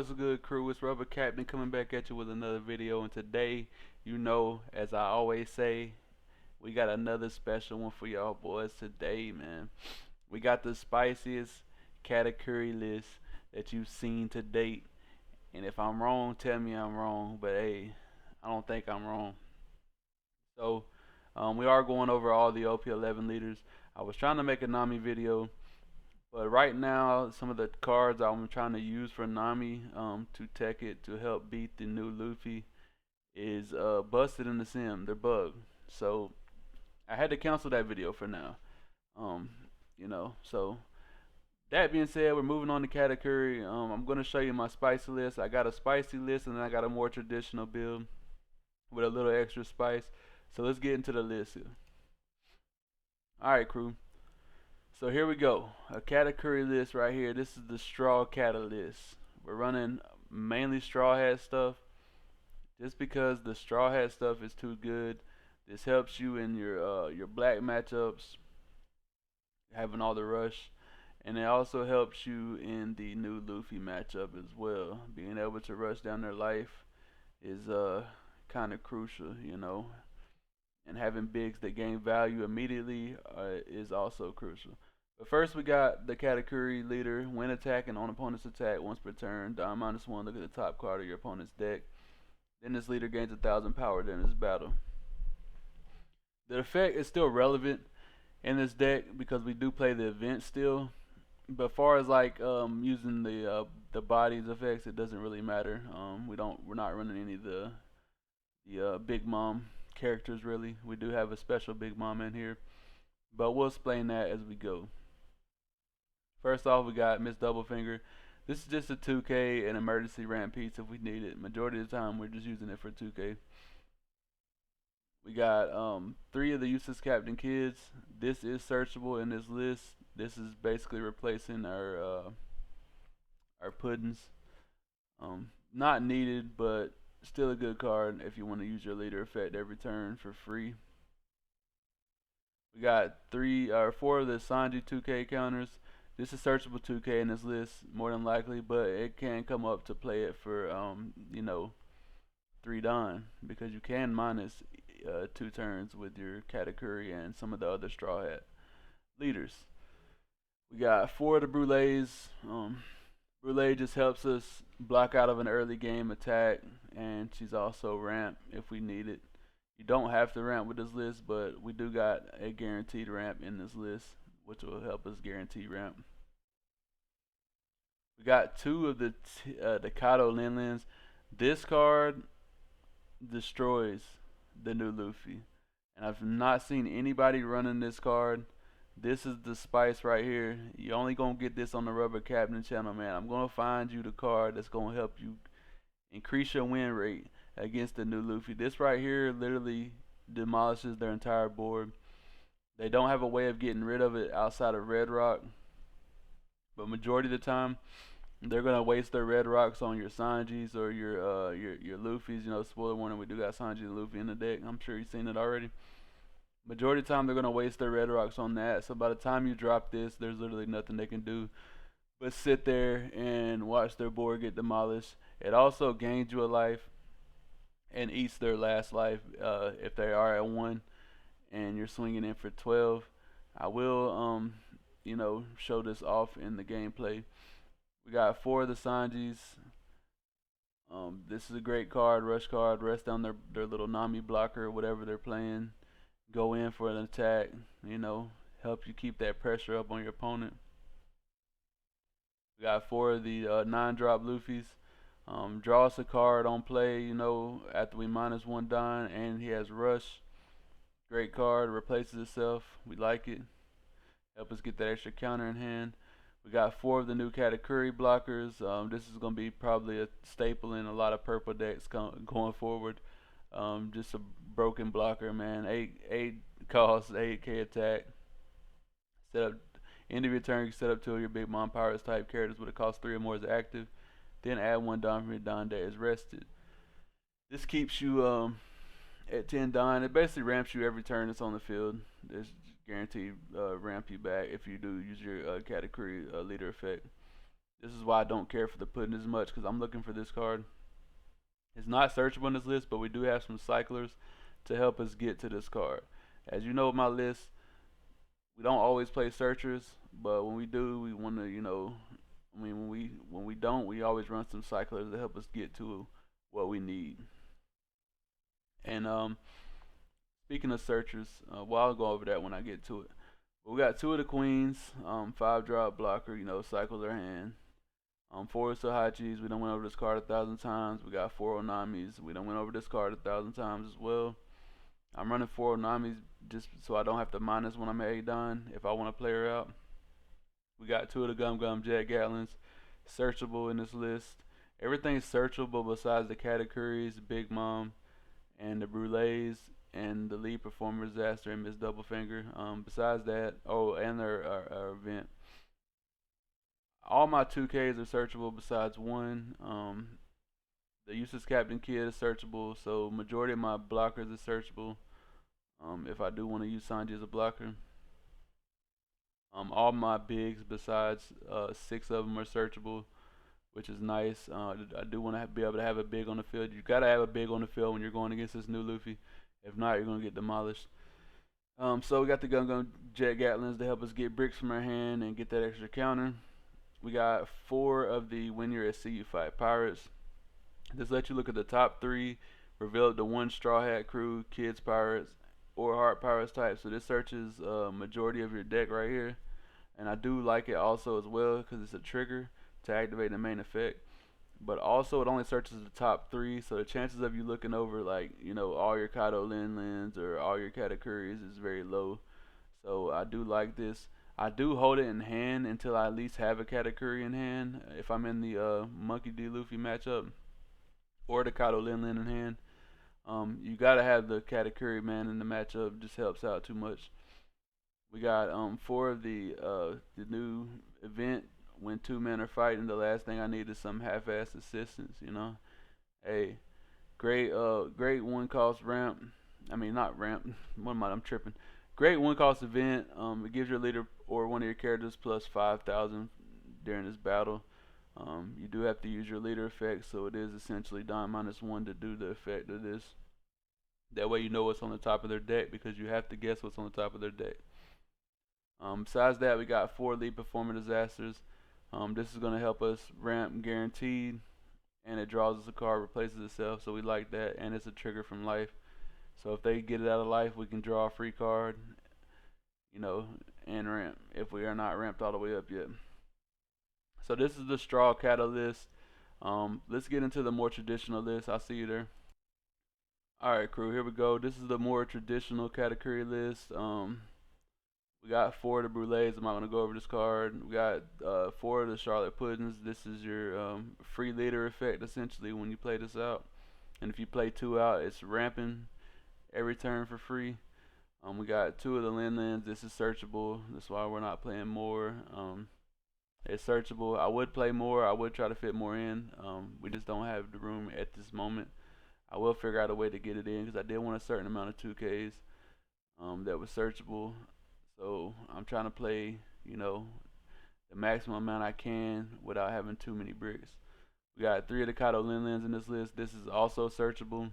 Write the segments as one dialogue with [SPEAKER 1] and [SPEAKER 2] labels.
[SPEAKER 1] What's good, crew? It's Rubber Captain coming back at you with another video. And today, as I always say, we got another special one for y'all boys today, man. We got the spiciest Katakuri list that you've seen to date. And if I'm wrong, tell me I'm wrong. But hey, I don't think I'm wrong. So, we are going over all the OP11 leaders. I was trying to make a Nami video, but right now, some of the cards I'm trying to use for Nami to tech it to help beat the new Luffy is busted in the sim. They're bugged. So I had to cancel that video for now. Um, so that being said, we're moving on to Katakuri. I'm going to show you my spicy list. I got a spicy list and then I got a more traditional build with a little extra spice. So let's get into the list here. Alright, crew. So here we go, a Katakuri list right here. This is the Straw Catalyst. We're running mainly Straw Hat stuff just because the Straw Hat stuff is too good. This helps you in your black matchups, having all the rush, and it also helps you in the new Luffy matchup as well. Being able to rush down their life is kind of crucial, and having bigs that gain value immediately is also crucial. But first we got the Katakuri leader. When attacking on opponent's attack once per turn, down -1, look at the top card of your opponent's deck. Then this leader gains 1,000 power during this battle. The effect is still relevant in this deck because we do play the event still. But as far as like using the body's effects, it doesn't really matter. We're not running any of the Big Mom characters really. We do have a special Big Mom in here, but we'll explain that as we go. First off, we got Miss Doublefinger. This is just a 2K and emergency ramp piece if we need it. Majority of the time, we're just using it for 2K. We got 3 of the useless Captain Kids. This is searchable in this list. This is basically replacing our puddings. Not needed, but still a good card if you want to use your leader effect every turn for free. We got 4 of the Sanji 2K counters. This is searchable 2K in this list, more than likely, but it can come up to play it for, 3 Don, because you can minus 2 turns with your Katakuri and some of the other Straw Hat leaders. We got 4 of the Brulees. Brule just helps us block out of an early game attack, and she's also ramp if we need it. You don't have to ramp with this list, but we do got a guaranteed ramp in this list, which will help us guarantee ramp. We got 2 of the Kato Linlins. This card destroys the new Luffy, and I've not seen anybody running this card. This is the spice right here. You only gonna get this on the Rubber Captain channel, man. I'm gonna find you the card that's gonna help you increase your win rate against the new Luffy. This right here literally demolishes their entire board. They don't have a way of getting rid of it outside of Red Rock, but majority of the time they're gonna waste their Red Rocks on your Sanjis or your Luffys. Spoiler warning: we do got Sanji and Luffy in the deck. I'm sure you've seen it already. Majority of the time they're gonna waste their Red Rocks on that. So by the time you drop this, there's literally nothing they can do but sit there and watch their board get demolished. It also gains you a life and eats their last life if they are at 1 and you're swinging in for 12. I will show this off in the gameplay. We got 4 of the Sanjis. This is a great card, rush card. Rest down their little Nami blocker, whatever they're playing. Go in for an attack, help you keep that pressure up on your opponent. We got 4 of the 9-drop Luffys. Draw us a card on play, after we -1 Don, and he has rush. Great card, replaces itself. We like it. Help us get that extra counter in hand. We got 4 of the new Katakuri blockers. This is going to be probably a staple in a lot of purple decks going forward. Just a broken blocker, man. 8 cost, 8k attack. Set up end of your turn. You set up 2 of your Big Mom Pirates type characters with a cost 3 or more as active. Then add 1 Don from your Don that is rested. This keeps you at 10 Don. It basically ramps you every turn it's on the field. It's guaranteed ramp you back if you do use your Katakuri leader effect. This is why I don't care for the pudding as much, because I'm looking for this card. It's not searchable on this list, but we do have some cyclers to help us get to this card. As you know, with my list, we don't always play searchers, but when we do, we want to, I mean, when we don't, we always run some cyclers to help us get to what we need. And speaking of searchers, well, I'll go over that when I get to it. But we got two of the queens, 5 drop blocker, cycles our hand. Four Sohachis, we done went over this card 1,000 times. We got four Onamis, we done went over this card 1,000 times as well. I'm running four Onamis just so I don't have to minus when I'm A done if I want to play her out. We got two of the Gum Gum Jet Gatlins, searchable in this list. Everything's searchable besides the Katakuris, Big Mom, and the Brulés, and the lead performer Disaster and Miss Doublefinger. Besides that, oh, and their event. All my 2Ks are searchable besides one. The Useless Captain Kid is searchable, so majority of my blockers is searchable. If I do want to use Sanji as a blocker. All my bigs besides 6 of them are searchable, which is nice. I do want to be able to have a big on the field. You gotta have a big on the field when you're going against this new Luffy. If not, you're gonna get demolished. So we got the Gun Gun Jet Gatlins to help us get bricks from our hand and get that extra counter. We got 4 of the When You're at Sea You Fight Pirates. This lets you look at the top 3, reveal the 1 Straw Hat Crew, Kids Pirates, or Heart Pirates type. So this searches majority of your deck right here. And I do like it also as well because it's a trigger to activate the main effect. But also it only searches the top 3, so the chances of you looking over like, all your Kato Lin Lins or all your Katakuris is very low. So I do like this. I do hold it in hand until I at least have a Katakuri in hand. If I'm in the Monkey D. Luffy matchup or the Kato Lin Lin in hand, you gotta have the Katakuri man in the matchup. Just helps out too much. We got 4 of the new event. When 2 men are fighting, the last thing I need is some half-ass assistance. Hey, great 1 cost ramp. I mean not ramp. What am I? I'm tripping. Great 1 cost event. It gives your leader or one of your characters plus 5,000 during this battle. You do have to use your leader effect, so it is essentially Don -1 to do the effect of this. That way you know what's on the top of their deck because you have to guess what's on the top of their deck. Besides that, we got 4 lead performer disasters. This is going to help us ramp guaranteed, and it draws us a card, replaces itself, so we like that, and it's a trigger from life. So if they get it out of life, we can draw a free card, and ramp if we are not ramped all the way up yet. So this is the Straw Catalyst. Let's get into the more traditional list. I'll see you there. Alright, crew, here we go. This is the more traditional category list. We got 4 of the Brulés. I'm not going to go over this card. We got 4 of the Charlotte Puddings. This is your free leader effect, essentially, when you play this out. And if you play 2 out, it's ramping every turn for free. We got 2 of the Lin Lins. This is searchable. That's why we're not playing more. It's searchable. I would play more. I would try to fit more in. We just don't have the room at this moment. I will figure out a way to get it in because I did want a certain amount of 2Ks that was searchable. So I'm trying to play, the maximum amount I can without having too many bricks. We got 3 of the Kato Lin Lins in this list. This is also searchable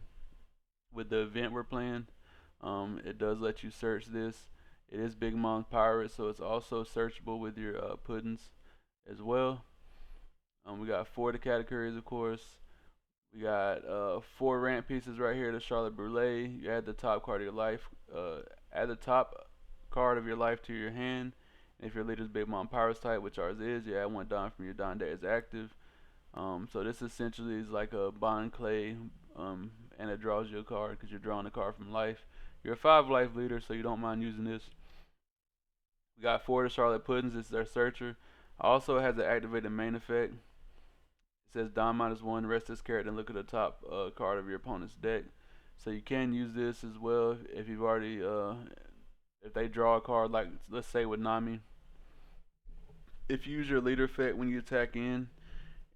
[SPEAKER 1] with the event we're playing. It does let you search this. It is Big Mom's Pirate, so it's also searchable with your puddings as well. We got 4 of the categories, of course. We got 4 ramp pieces right here. The Charlotte Brulé. You add the top card of your life. Add the top card of your life to your hand. And if your leader's Big Mom Pirates type, which ours is, you add 1 Don from your Don deck is active. So this essentially is like a Bond Clay, and it draws you a card because you're drawing a card from life. You're a 5 life leader, so you don't mind using this. We got 4 of the Charlotte Puddings. It's their searcher. Also has an activated main effect. It says Don -1, rest this character and look at the top card of your opponent's deck. So you can use this as well if you've already, if they draw a card, like let's say with Nami. If you use your leader effect when you attack in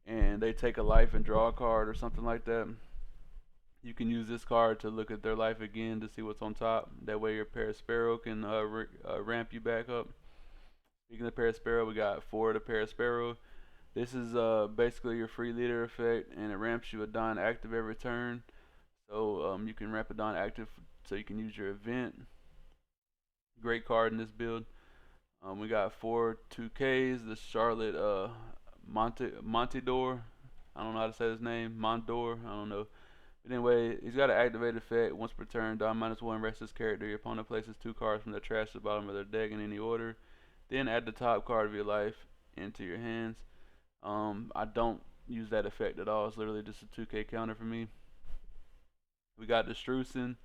[SPEAKER 1] and they take a life and draw a card or something like that, you can use this card to look at their life again to see what's on top. That way your Parasparrow can ramp you back up. Speaking of Parasparrow, we got 4 of the Parasparrow. This is basically your free leader effect, and it ramps you a Don active every turn. So you can ramp a Don active so you can use your event. Great card in this build. We got 4 2Ks. The Charlotte Montador. I don't know how to say his name. Mondor. I don't know. But anyway, he's got an activated effect. Once per turn, Don -1 rests his character. Your opponent places 2 cards from the trash to the bottom of their deck in any order. Then add the top card of your life into your hands. I don't use that effect at all. It's literally just a 2K counter for me. We got the Strucin.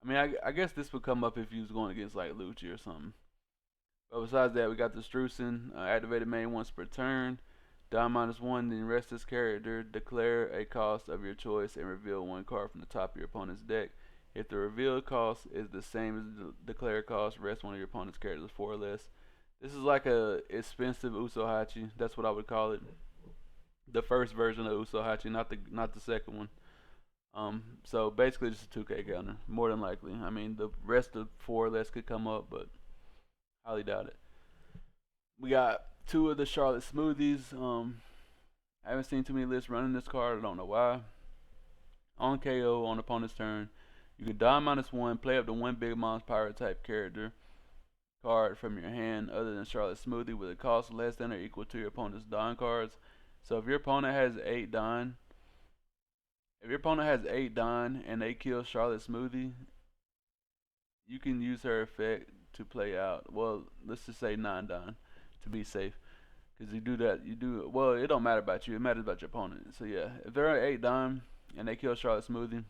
[SPEAKER 1] I mean, I guess this would come up if you was going against like Lucci or something. But besides that, we got the Strucin, activated main once per turn. Don -1, then rest this character. Declare a cost of your choice and reveal 1 card from the top of your opponent's deck. If the revealed cost is the same as the declared cost, rest one of your opponent's characters 4 or less. This is like a expensive Usohachi. That's what I would call it. The first version of Usohachi, not the second one. So basically just a 2K counter, more than likely. I mean, the rest of 4 or less could come up, but highly doubt it. We got 2 of the Charlotte Smoothies. I haven't seen too many lists running this card. I don't know why. On KO on opponent's turn, you can Don -1, play up to 1 Big Mom's Pirate type character card from your hand other than Charlotte Smoothie with a cost less than or equal to your opponent's Don cards. So if your opponent has 8 Don, and they kill Charlotte Smoothie, you can use her effect to play out. Well, let's just say 9 Don to be safe. Because you do that, well, it don't matter about you, it matters about your opponent. So yeah, if they're at 8 Don and they kill Charlotte Smoothie,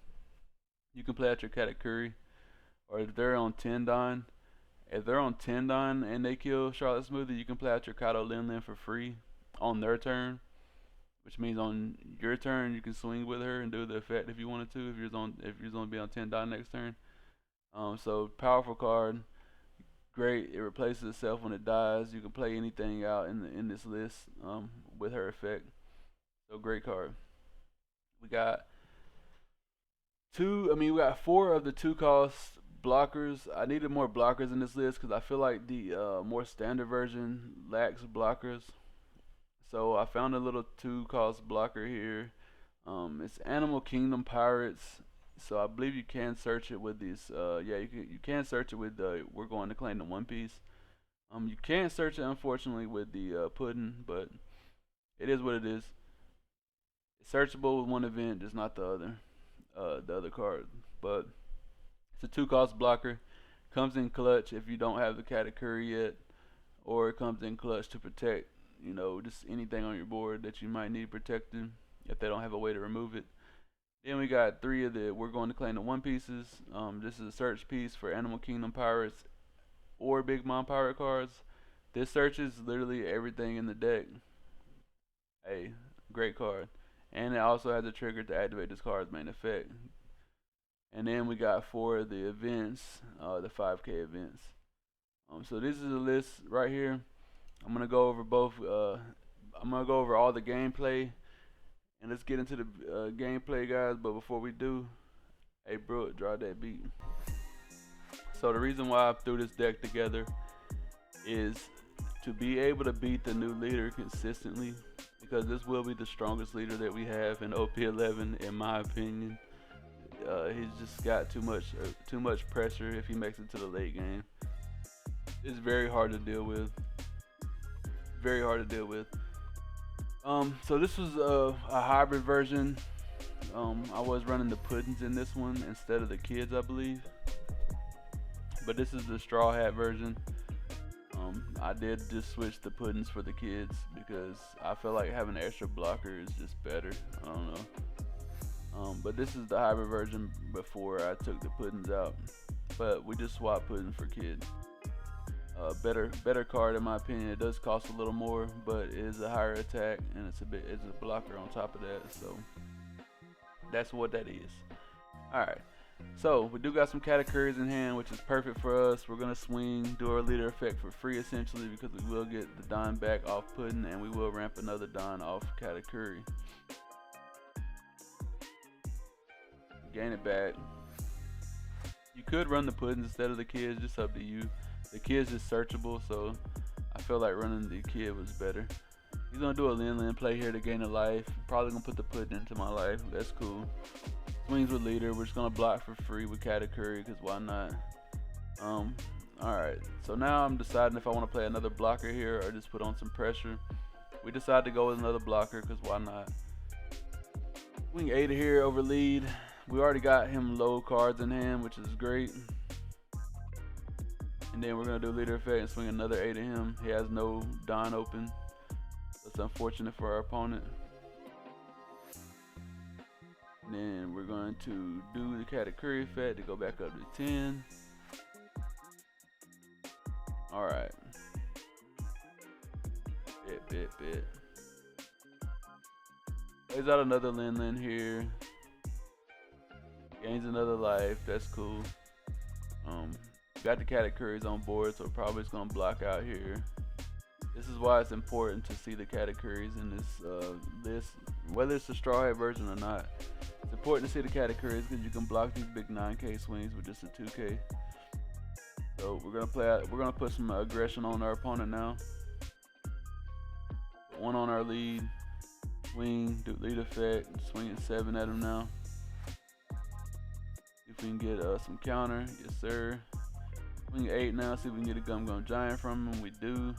[SPEAKER 1] you can play out your Katakuri. Or if they're on 10 Don, and they kill Charlotte Smoothie, you can play out your Kato Lin for free on their turn. Which means on your turn you can swing with her and do the effect if you wanted to. If you're going to be on 10 Don next turn. So powerful card. Great. It replaces itself when it dies. You can play anything out in this list with her effect. So great card. We got 4 of the 2 cost blockers. I needed more blockers in this list because I feel like the more standard version lacks blockers. So I found a little 2 cost blocker here. It's Animal Kingdom Pirates. So I believe you can search it with these. You can search it with the We're Going to Claim the One Piece. You can't search it unfortunately with the Pudding, but it is what it is. It's searchable with one event, just not the other card. But it's a 2 cost blocker. Comes in clutch if you don't have the Katakuri yet, or it comes in clutch to protect, just anything on your board that you might need protected if they don't have a way to remove it. Then we got 3 of the We're Going to Claim the One Pieces. This is a search piece for Animal Kingdom Pirates or Big Mom Pirate cards. This searches literally everything in the deck. Hey, great card. And it also has a trigger to activate this card's main effect. And then we got 4 of the events, the 5K events. So this is the list right here. I'm gonna go over both. I'm gonna go over all the gameplay, and let's get into the gameplay, guys. But before we do, hey bro, draw that beat. So the reason why I threw this deck together is to be able to beat the new leader consistently, because this will be the strongest leader that we have in OP11, in my opinion. He's just got too much pressure if he makes it to the late game. It's very hard to deal with. Very hard to deal with. So this was a hybrid version. I was running the Puddings in this one instead of the kids, I believe. But this is the Straw Hat version. I did just switch the Puddings for the kids because I feel like having an extra blocker is just better. I don't know. But this is the hybrid version before I took the Puddings out. But we just swapped Puddings for kids. Better card in my opinion. It does cost a little more, but it is a higher attack and it's a blocker on top of that. So that's what that is. Alright, so we do got some Katakuris in hand, which is perfect for us. We're gonna swing, do our leader effect for free essentially, because we will get the Don back off Pudding and we will ramp another Don off Katakuri. Gain it back. You could run the Puddings instead of the kids, just up to you. The kids is searchable, so I feel like running the kid was better. He's gonna do a Lin play here to gain a life. Probably gonna put the pudding into my life. That's cool. Swings with leader. We're just gonna block for free with Katakuri, cause why not? Alright. So now I'm deciding if I want to play another blocker here or just put on some pressure. We decided to go with another blocker, cause why not? Swing 8 here over lead. We already got him low cards in hand, which is great. And then we're gonna do leader effect and swing another 8 at him. He has no Don open. That's unfortunate for our opponent. And then we're going to do the Katakuri effect to go back up to 10. Alright. Bit. Plays out another Lin here. Gains another life. That's cool. Got the Katakuris on board, so probably it's gonna block out here. This is why it's important to see the Katakuris in this list, whether it's the straw hat version or not. It's important to see the Katakuris because you can block these big 9K swings with just a 2K. So we're gonna put some aggression on our opponent now. One on our lead, swing, do lead effect, swing at 7 at him now. If we can get some counter, yes sir. Swing 8 now, see if we can get a Gum Giant from him. We do.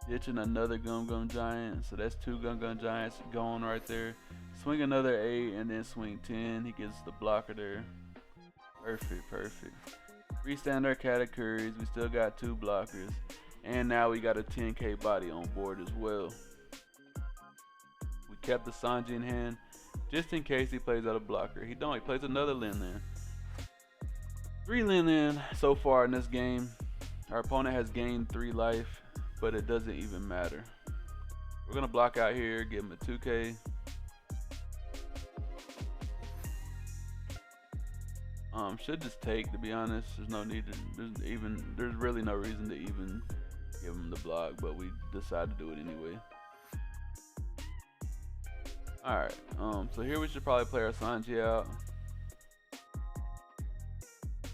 [SPEAKER 1] Ditching another Gum Giant, so that's 2 Gum Giants going right there. Swing another 8 and then swing 10. He gets the blocker there. Perfect. Restand our Katakuris. We still got 2 blockers, and now we got a 10K body on board as well. We kept the Sanji in hand just in case he plays out a blocker. He don't. He plays another Lin. 3 Lin so far in this game. Our opponent has gained 3 life, but it doesn't even matter. We're gonna block out here, give him a 2K. Should just take, to be honest. There's no need to, there's really no reason to even give him the block, but we decided to do it anyway. Alright, so here we should probably play our Sanji out.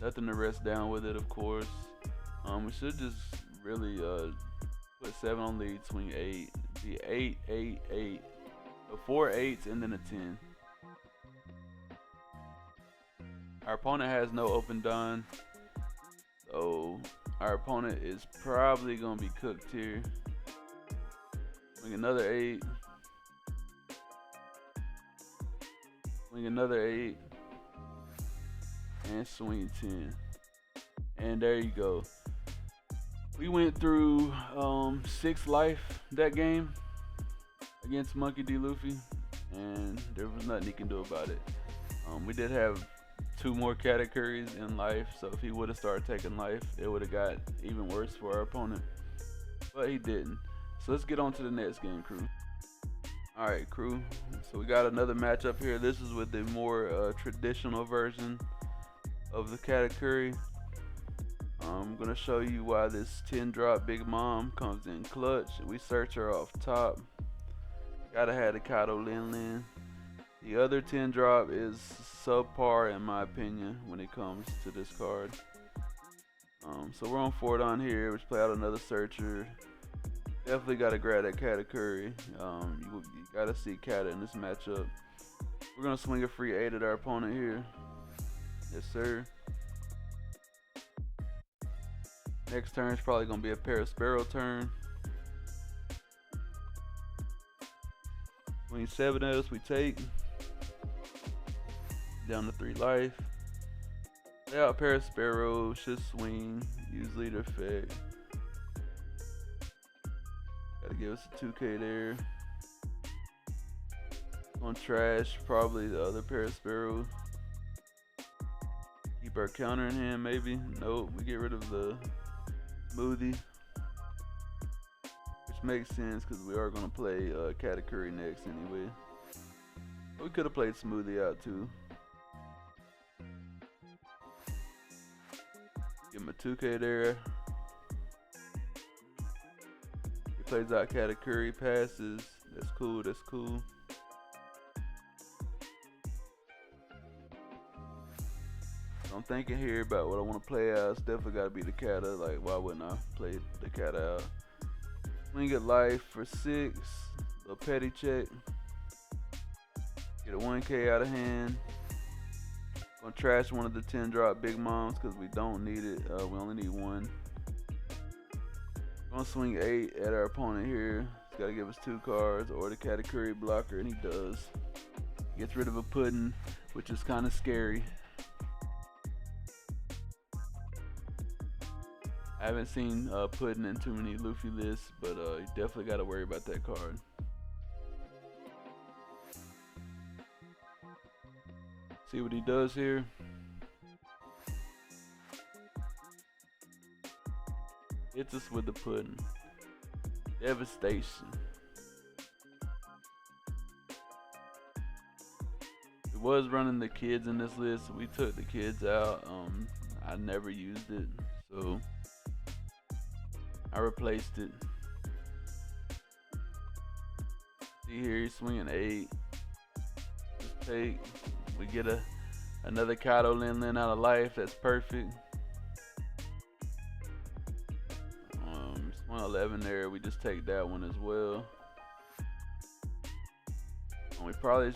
[SPEAKER 1] Nothing to rest down with it, of course. We should just really put 7 on lead, swing 8. Be 8. So 4 8s and then a 10. Our opponent has no open Don, so our opponent is probably gonna be cooked here. Swing another 8. Swing another 8. And swing 10. And there you go. We went through 6 life that game against Monkey D. Luffy, and there was nothing he can do about it. We did have 2 more Katakuris in life, so if he would have started taking life, it would have got even worse for our opponent. But he didn't. So let's get on to the next game, crew. Alright, crew. So we got another matchup here. This is with the more traditional version of the Katakuri. I'm gonna show you why this 10 drop Big Mom comes in clutch. We search her off top. Gotta have the Kato Lin. The other 10 drop is subpar in my opinion when it comes to this card. So we're on Fordon here, which play out another searcher. Definitely gotta grab that Katakuri. You gotta see Kata in this matchup. We're gonna swing a free 8 at our opponent here. Yes sir. Next turn is probably gonna be a Parasparrow turn. Swing 7 at us, we take. Down to 3 life. Lay out Parasparrow, should swing, use leader effect. Gotta give us a 2K there. On trash, probably the other Parasparrow. Keep our counter in hand, maybe. Nope, we get rid of the smoothie, which makes sense because we are gonna play Katakuri next anyway. We could have played smoothie out too. Give him a 2K there. He plays out Katakuri, passes. That's cool. I'm thinking here about what I want to play out. It's definitely got to be the Kata. Like, why wouldn't I play the Kata out? Swing at life for 6. A petty check. Get a 1K out of hand. Gonna trash one of the 10 drop big moms because we don't need it. We only need 1. Gonna swing 8 at our opponent here. He's gotta give us 2 cards or the Katakuri blocker, and he does. Gets rid of a pudding, which is kind of scary. I haven't seen pudding in too many Luffy lists, but you definitely gotta worry about that card. See what he does here. Hits us with the pudding. Devastation. We was running the kids in this list, so we took the kids out. I never used it, so I replaced it. See here, he's swinging 8. Just take. We get another Kato Lin Lin out of life. That's perfect. It's 111 there. We just take that one as well. We probably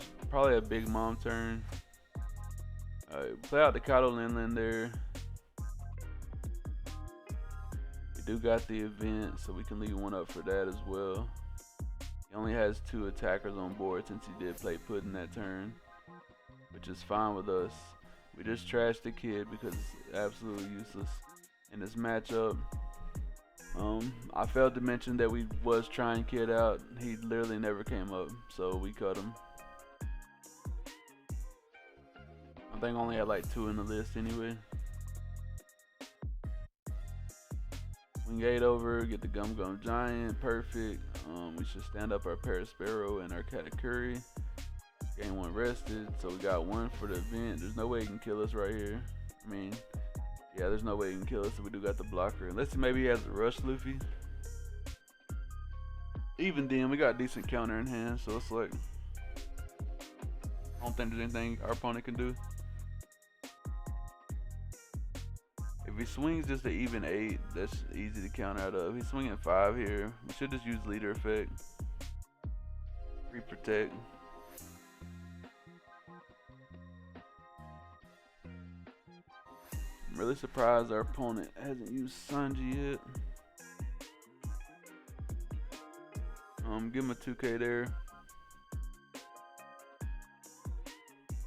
[SPEAKER 1] a big mom turn. Play out the Kato Lin Lin there. We do got the event, so we can leave 1 up for that as well. He only has 2 attackers on board since he did play pudding that turn, which is fine with us. We just trashed the kid because it's absolutely useless in this matchup. I failed to mention that we was trying kid out. He literally never came up, so we cut him. I think I only had like 2 in the list anyway. Swing 8 over, get the Gum Gum Giant, perfect. We should stand up our Parasparrow and our Katakuri. Game 1 rested, so we got 1 for the event. There's no way he can kill us right here. I mean, yeah, there's no way he can kill us if we do got the blocker. Unless maybe he has a rush Luffy. Even then, we got a decent counter in hand, so it's like, I don't think there's anything our opponent can do. If he swings just an even 8, that's easy to counter out of. He's swinging 5 here. We should just use leader effect. Free protect. I'm really surprised our opponent hasn't used Sanji yet. Give him a 2K there.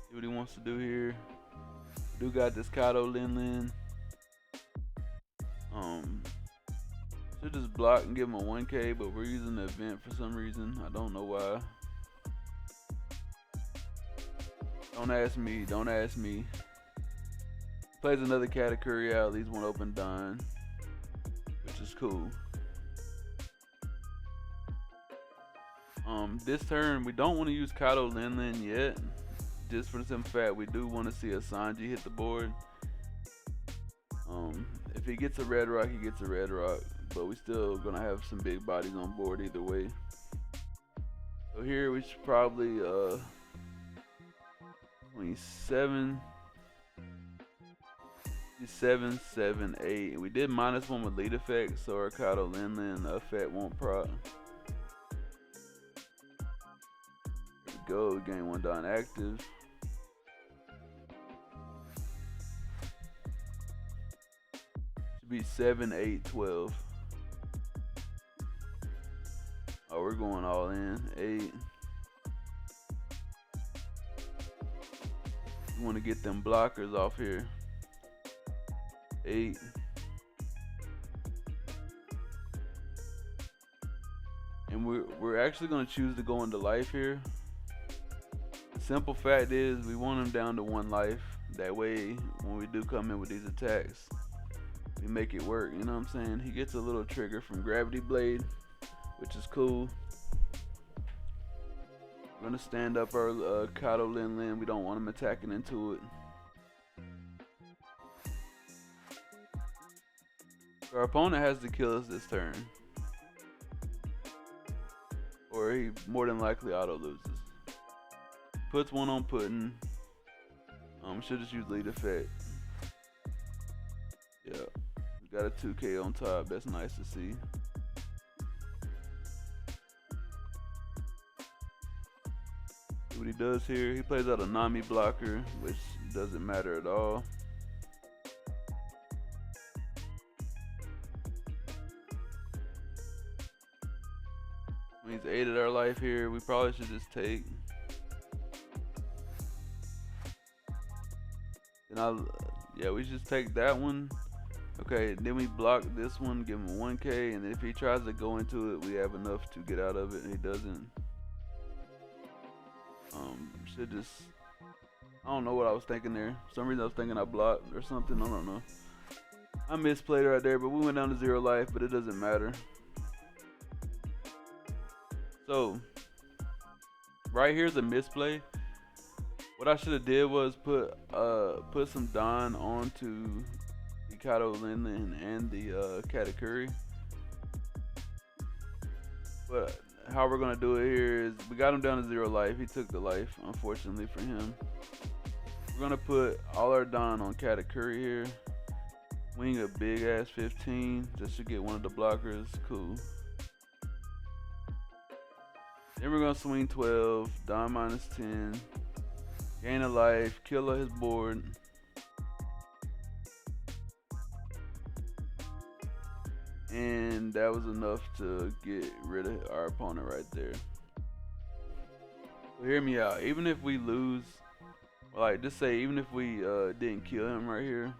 [SPEAKER 1] See what he wants to do here. Do got this Kato Lin Lin. Should just block and give him a 1K, but we're using the event for some reason. I don't know why. Don't ask me. Don't ask me. Plays another Katakuri out, leaves 1 open done, which is cool. This turn we don't want to use Kato Lin Lin yet, just for the simple fact we do want to see a Sanji hit the board. If he gets a red rock, he gets a red rock, but we still gonna have some big bodies on board either way. So here we should probably 27, 7, 8. We did -1 with lead effect, so our Kato Lin Lin effect won't proc. Here we go, game 1 done active. Should be 7, 8, 12. Oh, we're going all in. 8. We want to get them blockers off here. 8. And we're actually going to choose to go into life here. The simple fact is we want him down to 1 life. That way when we do come in with these attacks, we make it work, you know what I'm saying? He gets a little trigger from Gravity Blade, which is cool. We're going to stand up our Kato Lin Lin. We don't want him attacking into it. Our opponent has to kill us this turn, or he more than likely auto loses. Puts 1 on pudding. Should just use lead effect. Yeah, we got a 2K on top. That's nice to see. See what he does here. He plays out a Nami blocker, which doesn't matter at all. He's 8 at our life here. We probably should just take. And yeah, we just take that one. Okay, then we block this one, give him 1K, and then if he tries to go into it, we have enough to get out of it. And he doesn't. Should just. I don't know what I was thinking there. For some reason I was thinking I blocked or something. I don't know. I misplayed right there, but we went down to 0 life, but it doesn't matter. So, right here's a misplay. What I should have did was put some Don onto the Kato Linlin and the Katakuri. But how we're gonna do it here is we got him down to 0 life. He took the life, unfortunately for him. We're gonna put all our Don on Katakuri here. Wing a big ass 15 just to get one of the blockers. Cool. Then we're gonna swing 12, Don minus 10, gain a life, kill his board. And that was enough to get rid of our opponent right there. So hear me out. Even if we lose, like just say even if we didn't kill him right here,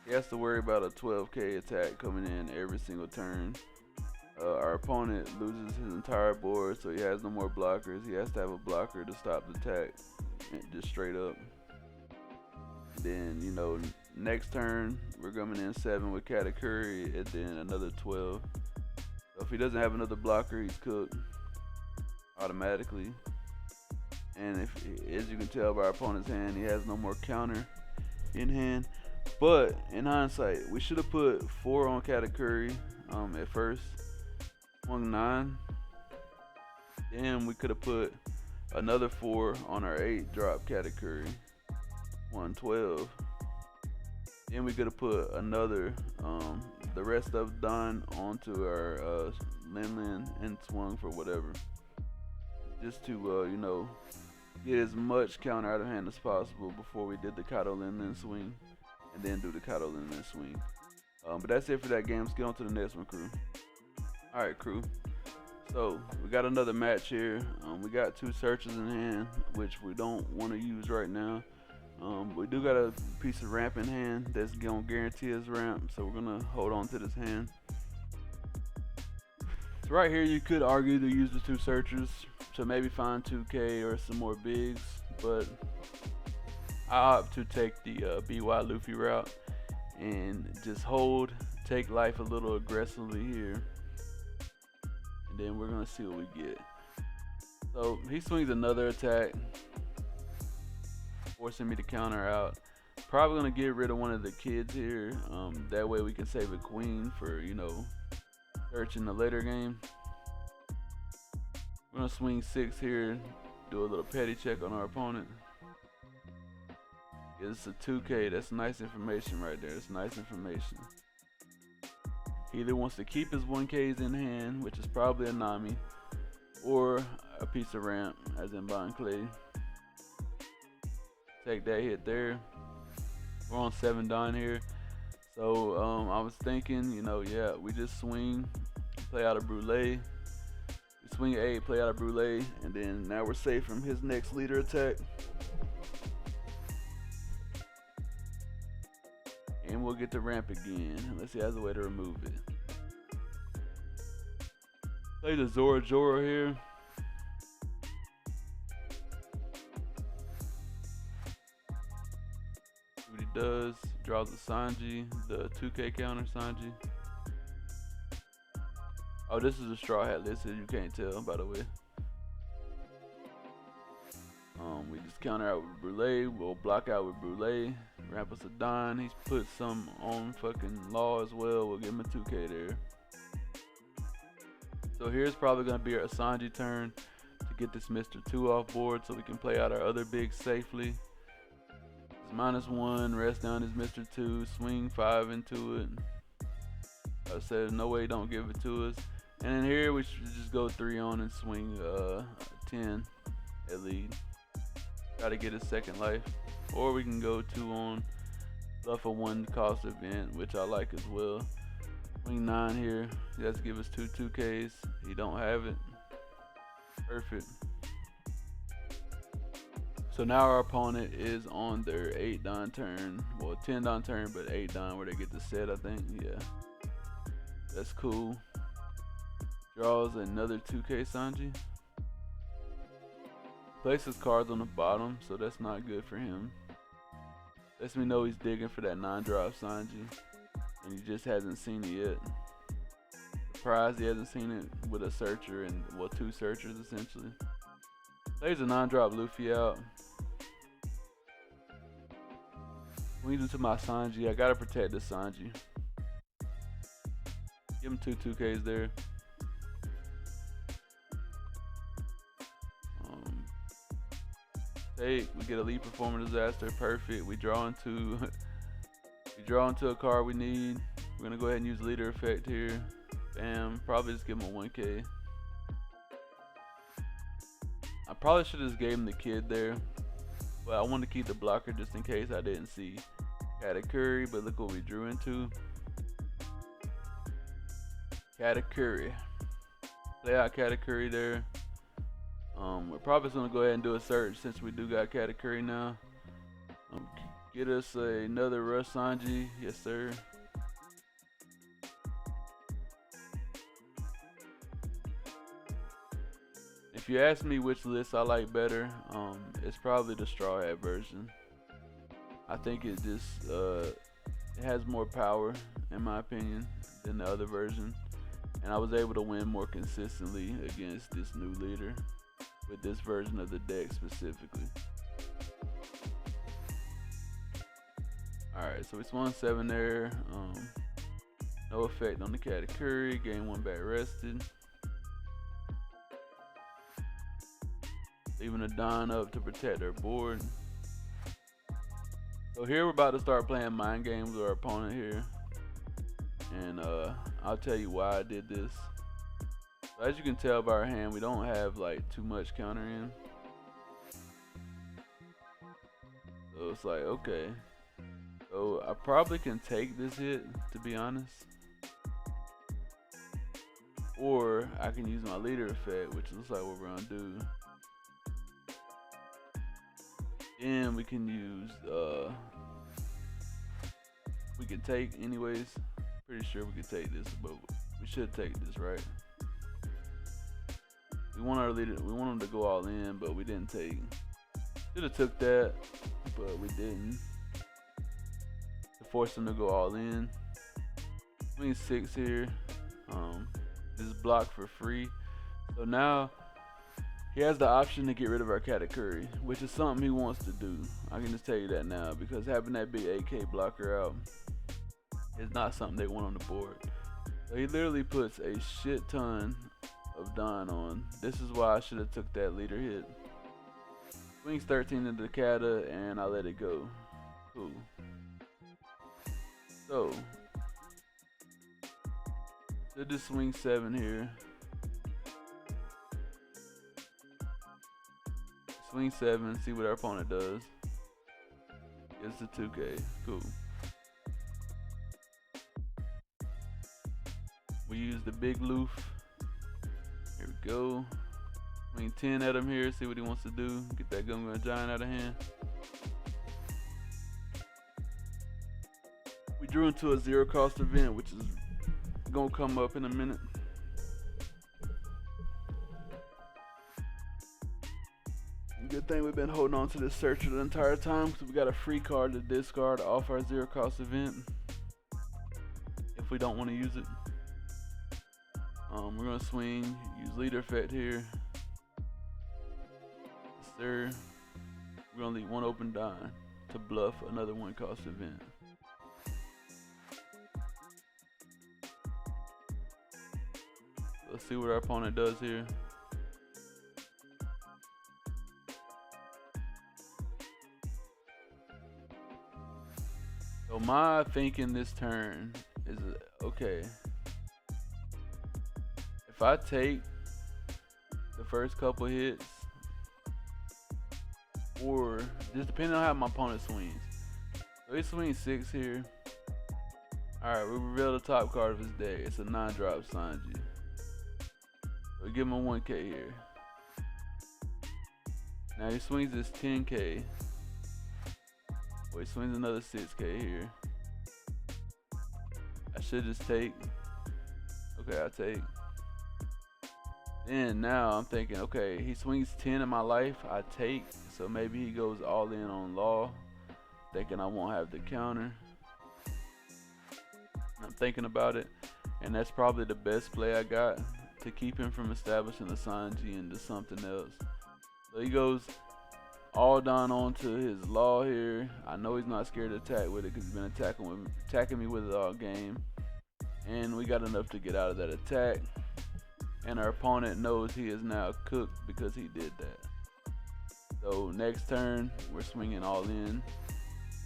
[SPEAKER 1] he has to worry about a 12K attack coming in every single turn. Our opponent loses his entire board, so he has no more blockers. He has to have a blocker to stop the attack, just straight up. Then, you know, next turn, we're coming in 7 with Katakuri, and then another 12. So if he doesn't have another blocker, he's cooked automatically. And if, as you can tell by our opponent's hand, he has no more counter in hand. But in hindsight, we should have put 4 on Katakuri at first. Swung 9. Then we could have put another 4 on our 8 drop Katakuri. 112. Then we could have put another the rest of Don onto our Lin and swung for whatever. Just to you know, get as much counter out of hand as possible before we did the Kato Lin swing. And then do the Kato Lin swing. But that's it for that game. Let's get on to the next one, crew. Alright, crew. So we got another match here. We got 2 searches in hand, which we don't want to use right now. We do got a piece of ramp in hand that's gonna guarantee us ramp, so we're gonna hold on to this hand. So right here you could argue to use the 2 searchers to maybe find 2K or some more bigs, but I opt to take the BY Luffy route and just hold, take life a little aggressively here, and then we're gonna see what we get. So he swings another attack, forcing me to counter out. Probably gonna get rid of one of the kids here. That way we can save a queen for, you know, search in the later game. We're gonna swing 6 here, do a little petty check on our opponent. Yeah, it's a 2K. That's nice information right there. That's nice information. He either wants to keep his 1Ks in hand, which is probably a Nami, or a piece of ramp, as in Bond Clay. Take that hit there. We're on 7 Don here. So I was thinking, you know, yeah, we just swing, play out a Brûlée. We swing 8, play out a Brûlée, and then now we're safe from his next leader attack. And we'll get the ramp again, unless he has a way to remove it. Play the Zora Jora here. See what he does. Draws the Sanji, the 2K counter Sanji. Oh, this is a straw hat list, so you can't tell, by the way. We just counter out with Brûlée. We'll block out with Brûlée. Ramp us a Don. He's put some on fucking Law as well. We'll give him a 2K there. So here's probably going to be our Sanji turn to get this Mr. 2 off board so we can play out our other big safely. It's -1, rest down his Mr. 2, swing 5 into it. I said no way, don't give it to us. And then here we should just go 3 on and swing 10. at lead. Try to get a second life. Or we can go 2 on bluff a 1 cost event, which I like as well. Swing 9 here. He has to give us 2 2Ks. He don't have it. Perfect. So now our opponent is on their 8 Don turn. Well, 10 Don turn, but 8 Don where they get the set, I think. Yeah. That's cool. Draws another 2K Sanji. Places cards on the bottom, so that's not good for him. Lets me know he's digging for that 9-drop Sanji, and he just hasn't seen it yet. Surprised he hasn't seen it with a searcher and, well, 2 searchers essentially. Plays a 9-drop Luffy out. Swings into my Sanji. I gotta protect this Sanji. Give him 2 2Ks there. Take, we get a lead performer disaster, perfect. We draw into a card we need. We're gonna go ahead and use leader effect here. Bam, probably just give him a 1K. I probably should have just gave him the kid there, but I wanted to keep the blocker just in case I didn't see Katakuri, but look what we drew into. Katakuri. Play out Katakuri there. We're probably gonna go ahead and do a search since we do got Katakuri now. Get us another Rush Sanji, yes sir. If you ask me which list I like better, it's probably the Straw Hat version. I think it just it has more power in my opinion than the other version, and I was able to win more consistently against this new leader with this version of the deck specifically. Alright, so we swung 7 there. No effect on the Katakuri. Game 1 back rested. Leaving a Don up to protect our board. So here we're about to start playing mind games with our opponent here. And I'll tell you why I did this. So as you can tell by our hand, we don't have like too much counter in. So it's like, okay. So I probably can take this hit, to be honest. Or I can use my leader effect, which looks like what we're gonna do. Then we can use, we can take anyways. Pretty sure we could take this, but we should take this, right? We want our leader, we want him to go all in, but we didn't take. Should have took that, but we didn't. To force him to go all in. Queen 6 here. This is blocked for free. So now he has the option to get rid of our Katakuri, which is something he wants to do. I can just tell you that now, because having that big 8K blocker out is not something they want on the board. So he literally puts a shit ton of Don on. This is why I should have took that leader hit. Swings 13 into the Kata and I let it go. Cool. So should just swing 7 here. Swing 7, see what our opponent does. Gets the 2K. Cool. We use the big loof. Here we go. Swing 10 at him here, see what he wants to do. Get that Gun Giant out of hand. We drew into a 0 cost event, which is gonna come up in a minute. Good thing we've been holding on to this searcher the entire time, because we got a free card to discard off our 0 cost event if we don't want to use it. We're gonna swing, use leader effect here. Yes, sir. We're gonna leave 1 open Don to bluff another 1 cost event. Let's see what our opponent does here. So my thinking this turn is, okay, if I take the first couple hits, or just depending on how my opponent swings. So he swings 6 here. Alright, we reveal the top card of his deck. It's a 9-drop Sanji. So we give him a 1K here. Now he swings this 10K. Well, he swings another 6K here. I should just take. Okay, I take. Then now I'm thinking, okay, he swings 10 in my life. I take. So maybe he goes all in on Law, thinking I won't have the counter. I'm thinking about it, and that's probably the best play I got to keep him from establishing the Sanji into something else. So he goes all down onto his Law here. I know he's not scared to attack with it because he's been attacking me with it all game. And we got enough to get out of that attack. And our opponent knows he is now cooked because he did that. So next turn, we're swinging all in.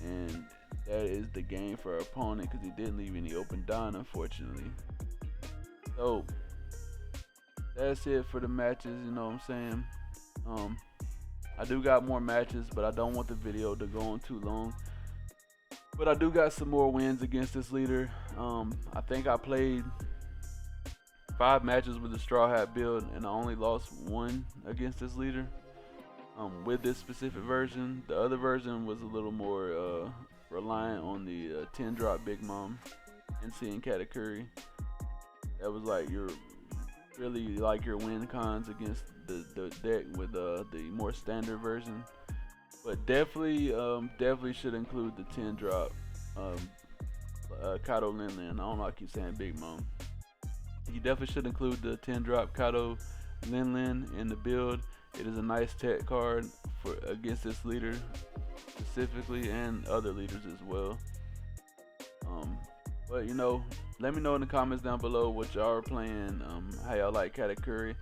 [SPEAKER 1] And that is the game for our opponent because he didn't leave any open down, unfortunately. So that's it for the matches, you know what I'm saying? I do got more matches, but I don't want the video to go on too long. But I do got some more wins against this leader. I think I played 5 matches with the Straw Hat build, and I only lost 1 against this leader. With this specific version, the other version was a little more reliant on the 10-drop Big Mom and seeing Katakuri. That was like your win cons against the deck with the more standard version. But definitely should include the 10-drop Kato Lin Lin. I don't know, I keep saying Big Mom. You definitely should include the 10-drop Kato Lin Lin in the build. It is a nice tech card for against this leader specifically, and other leaders as well. But you know, let me know in the comments down below what y'all are playing, how y'all like Katakuri.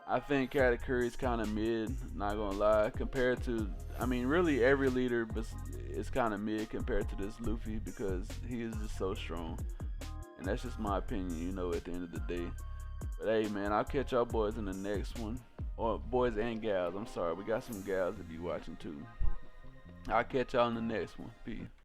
[SPEAKER 1] I think Katakuri is kind of mid, not gonna lie, compared to, I mean, really every leader is kind of mid compared to this Luffy because he is just so strong. And that's just my opinion, you know, at the end of the day. But hey, man, I'll catch y'all boys in the next one. Or boys and gals, I'm sorry, we got some gals to be watching too. I'll catch y'all in the next one. Peace.